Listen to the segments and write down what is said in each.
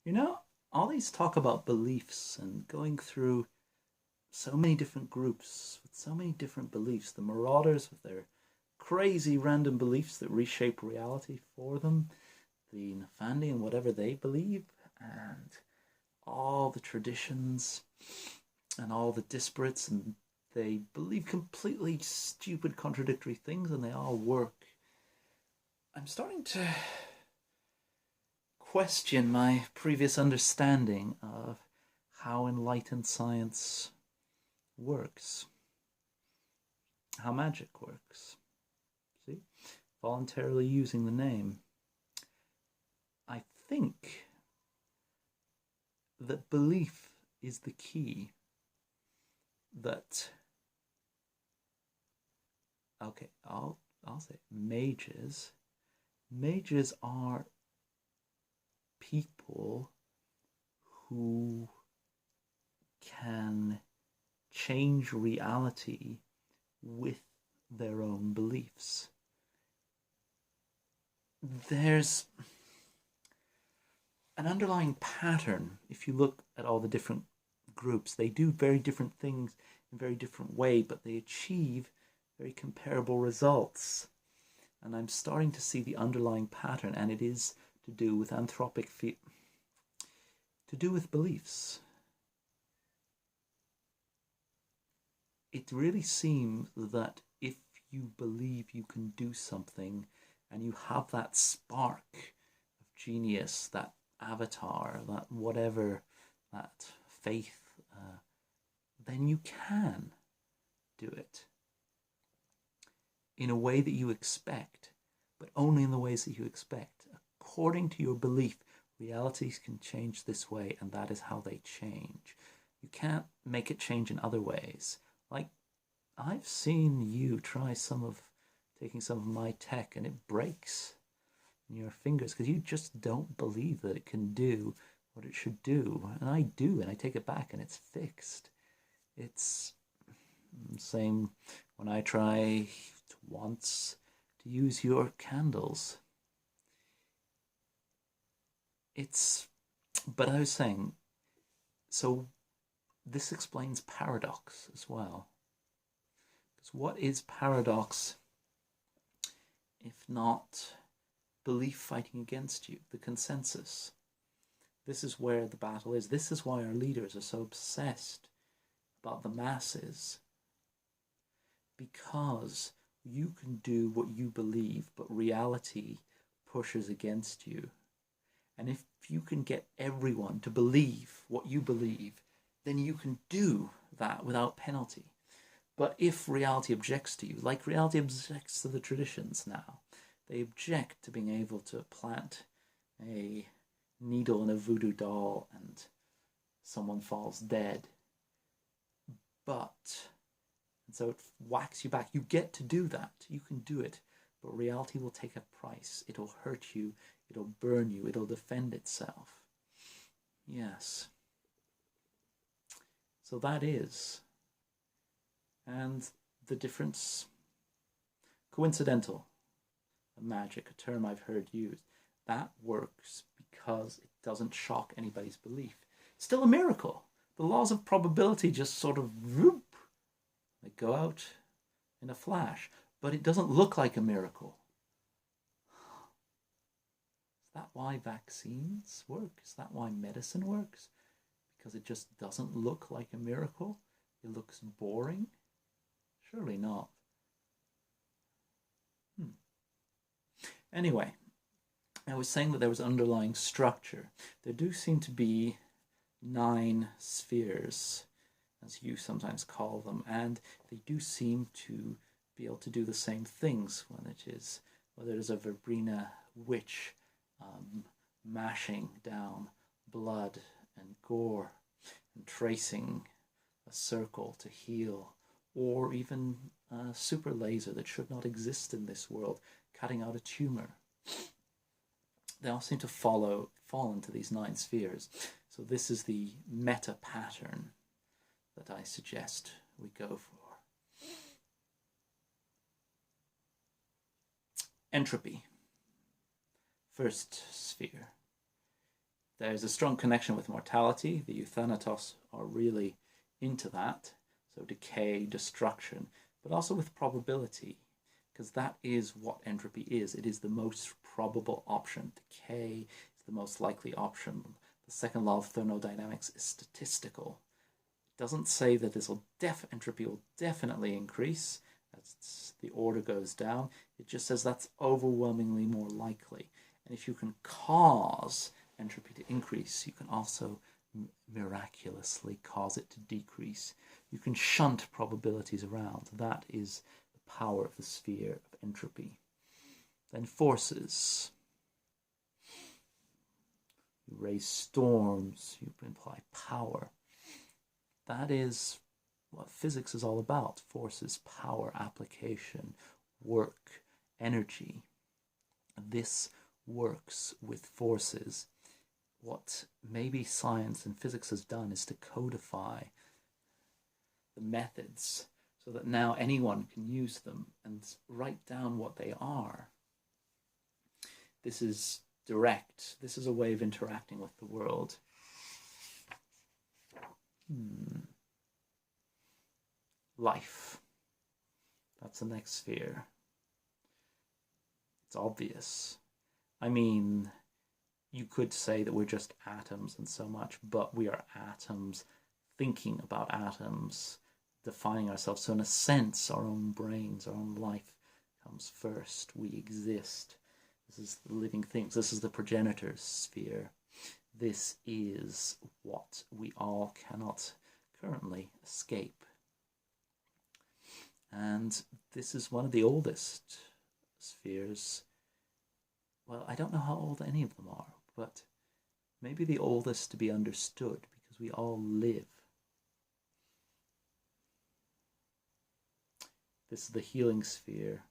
You know, all these talk about beliefs and going through so many different groups with so many different beliefs. The Marauders with their crazy random beliefs that reshape reality for them, the Nefandi and whatever they believe, and all the traditions and all the disparates, and they believe completely stupid, contradictory things, and they all work. I'm starting to question my previous understanding of how enlightened science works, how magic works. See? Voluntarily using the name. I think that belief is the key. That, okay, I'll say mages. Mages are people who can change reality with their own beliefs. There's an underlying pattern. If you look at all the different groups, they do very different things in very different way, but they achieve very comparable results. And I'm starting to see the underlying pattern, and it is to do with to do with beliefs. It really seems that if you believe you can do something and you have that spark of genius, that avatar, that whatever, that faith, then you can do it in a way that you expect, but only in the ways that you expect. According to your belief, realities can change this way, and that is how they change. You can't make it change in other ways. Like, I've seen you try taking some of my tech, and it breaks in your fingers because you just don't believe that it can do what it should do. And I do, and I take it back, and it's fixed. It's the same when I try once to use your candles. But I was saying, so this explains paradox as well. Because what is paradox if not belief fighting against you, the consensus? This is where the battle is. This is why our leaders are so obsessed about the masses. Because you can do what you believe, but reality pushes against you. And if you can get everyone to believe what you believe, then you can do that without penalty. But if reality objects to you, like reality objects to the traditions now, they object to being able to plant a needle in a voodoo doll and someone falls dead. And so it whacks you back. You get to do that. You can do it. But reality will take a price. It'll hurt you. It'll burn you. It'll defend itself. Yes. So that is. And the difference, coincidental, magic, a term I've heard used, that works because it doesn't shock anybody's belief. Still a miracle. The laws of probability just sort of whoop, they go out in a flash, but it doesn't look like a miracle. Is that why vaccines work? Is that why medicine works? Because it just doesn't look like a miracle? It looks boring? Surely not. Anyway, I was saying that there was underlying structure. There do seem to be 9 spheres, as you sometimes call them, and they do seem to be able to do the same things whether it is a Verbrina witch mashing down blood and gore and tracing a circle to heal, or even a super laser that should not exist in this world, cutting out a tumor. They all seem to fall into these 9 spheres. So this is the meta pattern that I suggest we go for. Entropy. First sphere. There's a strong connection with mortality. The Euthanatos are really into that. So decay, destruction, but also with probability, because that is what entropy is. It is the most probable option. Decay is the most likely option. The second law of thermodynamics is statistical. It doesn't say that entropy will definitely increase as the order goes down. It just says that's overwhelmingly more likely. And if you can cause entropy to increase, you can also miraculously cause it to decrease. You can shunt probabilities around. That is the power of the sphere of entropy. Then forces. You raise storms, you imply power. That is what physics is all about. Forces, power, application, work, energy. This works with forces. What maybe science and physics has done is to codify the methods so that now anyone can use them and write down what they are. This is direct. This is a way of interacting with the world. Life. That's the next sphere. It's obvious. I mean, you could say that we're just atoms and so much, but we are atoms thinking about atoms, defining ourselves. So in a sense, our own brains, our own life comes first. We exist. This is the living things. This is the progenitor's sphere. This is what we all cannot currently escape. And this is one of the oldest spheres. Well, I don't know how old any of them are, but maybe the oldest to be understood, because we all live. This is the healing sphere,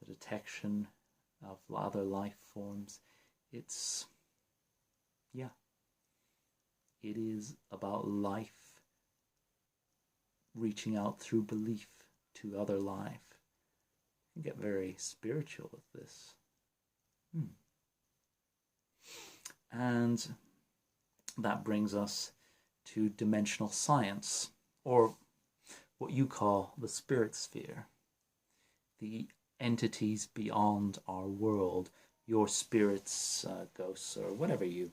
the detection of other life forms. It is about life reaching out through belief to other life. You can get very spiritual with this. And that brings us to dimensional science, or what you call the spirit sphere. The entities beyond our world, your spirits, ghosts, or whatever you...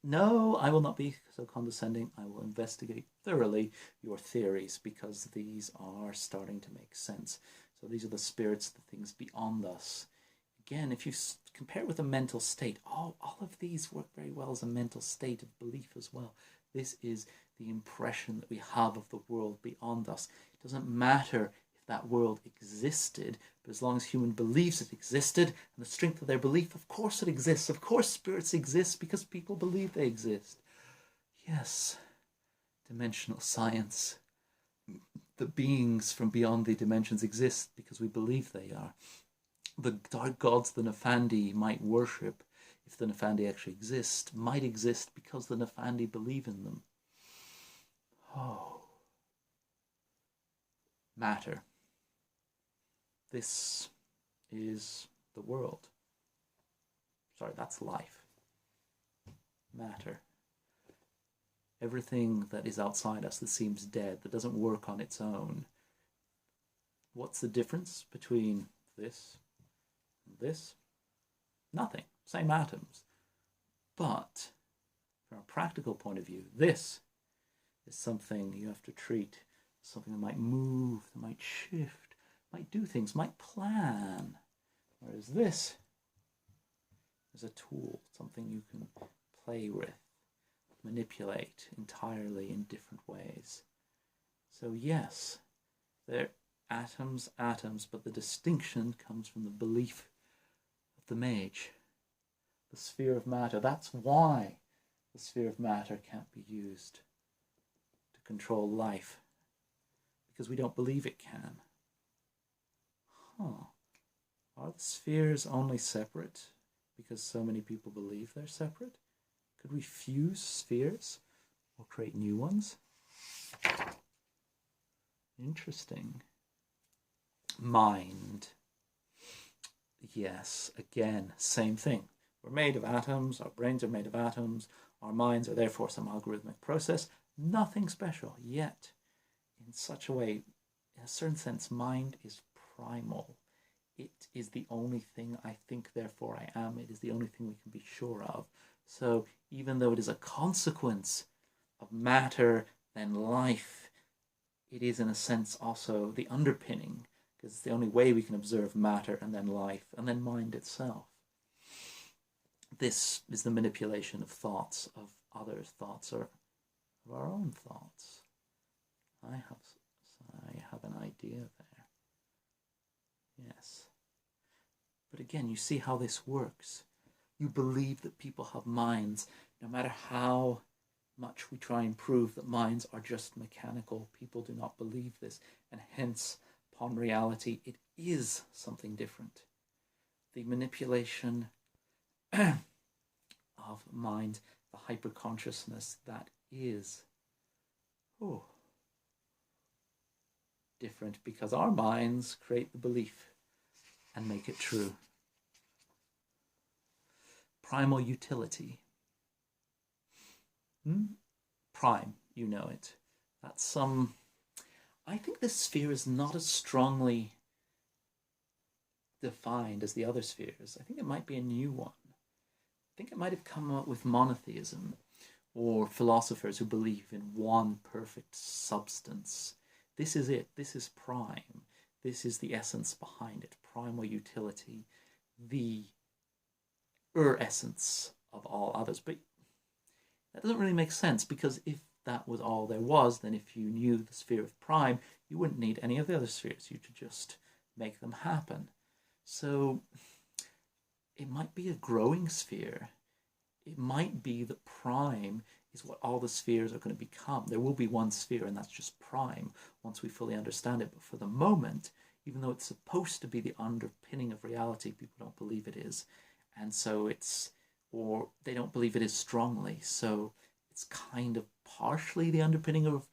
No, I will not be so condescending. I will investigate thoroughly your theories, because these are starting to make sense. So these are the spirits, the things beyond us. Again, if you compare it with a mental state, all of these work very well as a mental state of belief as well. This is the impression that we have of the world beyond us. It doesn't matter if that world existed, but as long as human believes it existed, and the strength of their belief, of course it exists. Of course spirits exist, because people believe they exist. Yes, dimensional science. The beings from beyond the dimensions exist because we believe they are. The dark gods the Nefandi might worship, if the Nefandi actually exist, might exist because the Nefandi believe in them. Oh. Matter. This is the world. Sorry, that's life. Matter. Everything that is outside us that seems dead, that doesn't work on its own. What's the difference between this and this? Nothing. Same atoms. But from a practical point of view, this is something you have to treat, something that might move, that might shift, might do things, might plan. Whereas this is a tool, something you can play with, manipulate entirely in different ways. So yes, they're atoms, but the distinction comes from the belief of the Mage. The sphere of matter. That's why the sphere of matter can't be used to control life, because we don't believe it can. Are the spheres only separate because so many people believe they're separate? Could we fuse spheres or create new ones? Interesting. Mind. Yes, again, same thing. We're made of atoms, our brains are made of atoms, our minds are therefore some algorithmic process. Nothing special, yet in such a way, in a certain sense, mind is primal. It is the only thing I think, therefore I am. It is the only thing we can be sure of. So even though it is a consequence of matter, then life, it is in a sense also the underpinning, because it's the only way we can observe matter and then life and then mind itself. This is the manipulation of thoughts, of others' thoughts, or of our own thoughts. I have an idea there. Yes. But again, you see how this works. You believe that people have minds, no matter how much we try and prove that minds are just mechanical. People do not believe this, and hence, upon reality, it is something different. The manipulation of mind, the hyperconsciousness that is different, because our minds create the belief and make it true. Primal utility. Prime, you know it. That's some... I think this sphere is not as strongly defined as the other spheres. I think it might be a new one. I think it might have come up with monotheism, or philosophers who believe in one perfect substance. This is it. This is prime. This is the essence behind it. Primal utility. The essence of all others. But that doesn't really make sense, because if that was all there was, then if you knew the sphere of prime, you wouldn't need any of the other spheres. You could just make them happen. So it might be a growing sphere. It might be that prime is what all the spheres are going to become. There will be one sphere, and that's just prime, once we fully understand it. But for the moment, even though it's supposed to be the underpinning of reality, people don't believe it is. And so or they don't believe it is strongly. So it's kind of partially the underpinning of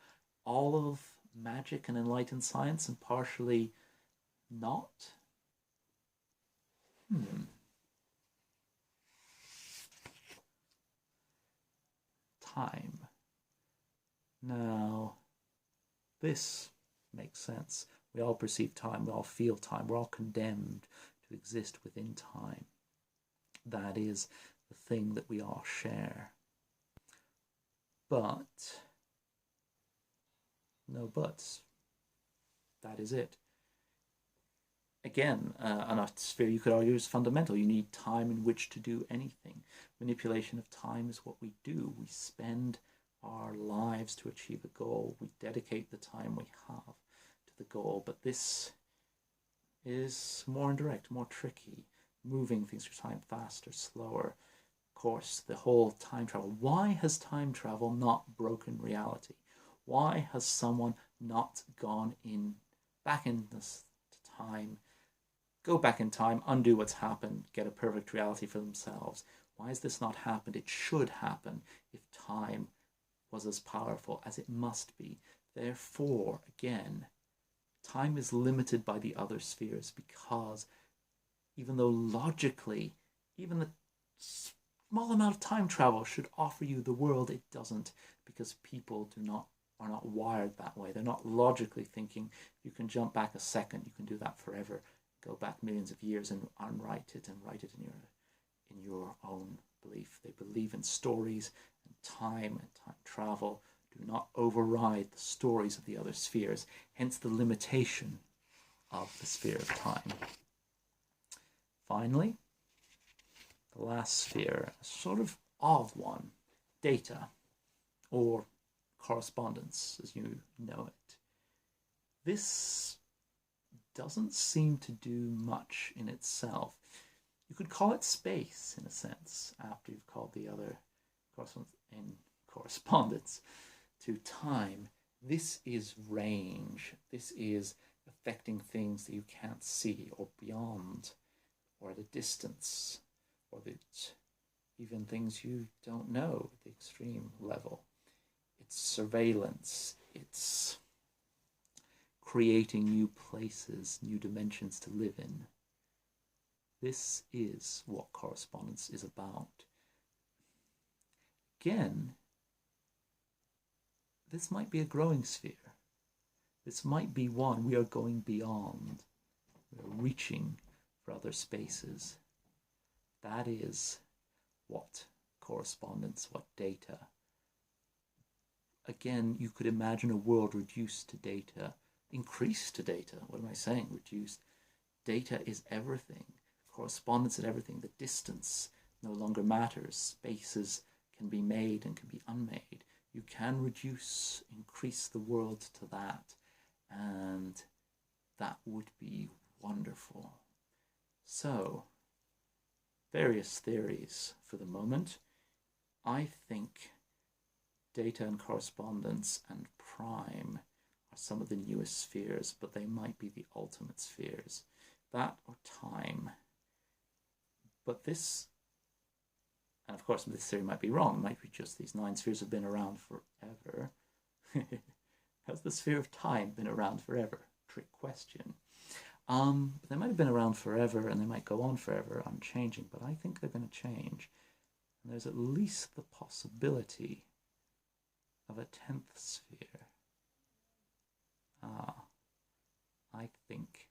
all of magic and enlightened science, and partially not. Time. Now, this makes sense. We all perceive time, we all feel time, we're all condemned to exist within time. That is the thing that we all share. But, no buts. That is it. Again, a sphere you could argue is fundamental. You need time in which to do anything. Manipulation of time is what we do. We spend our lives to achieve a goal. We dedicate the time we have to the goal. But this is more indirect, more tricky, moving things through time faster, slower. Of course, the whole time travel. Why has time travel not broken reality? Why has someone not gone back in this time, go back in time, undo what's happened, get a perfect reality for themselves? Why has this not happened? It should happen if time was as powerful as it must be. Therefore, again, time is limited by the other spheres, because even though logically, even the small amount of time travel should offer you the world, it doesn't, because people are not wired that way. They're not logically thinking you can jump back a second, you can do that forever, go back millions of years and unwrite it and write it in your own belief. They believe in stories, and time travel do not override the stories of the other spheres, hence the limitation of the sphere of time. Finally, the last sphere, a sort of odd one, data, or correspondence, as you know it. This doesn't seem to do much in itself. You could call it space, in a sense, after you've called the other correspondence to time. This is range. This is affecting things that you can't see, or beyond, or at a distance, or even things you don't know at the extreme level. It's surveillance. It's creating new places, new dimensions to live in. This is what correspondence is about. Again, this might be a growing sphere. This might be one we are going beyond. We're reaching for other spaces. That is what correspondence, what data. Again, you could imagine a world reduced to data, increased to data. What am I saying? Reduced. Data is everything. Correspondence is everything. The distance no longer matters. Spaces can be made and can be unmade. You can reduce, increase the world to that, and that would be wonderful. So, various theories for the moment. I think data and correspondence and prime are some of the newest spheres, but they might be the ultimate spheres. That or time. But this, and of course this theory might be wrong, it might be just these 9 spheres have been around forever. Has the sphere of time been around forever? Trick question. They might have been around forever and they might go on forever unchanging, but I think they're going to change. And there's at least the possibility of a 10th sphere. I think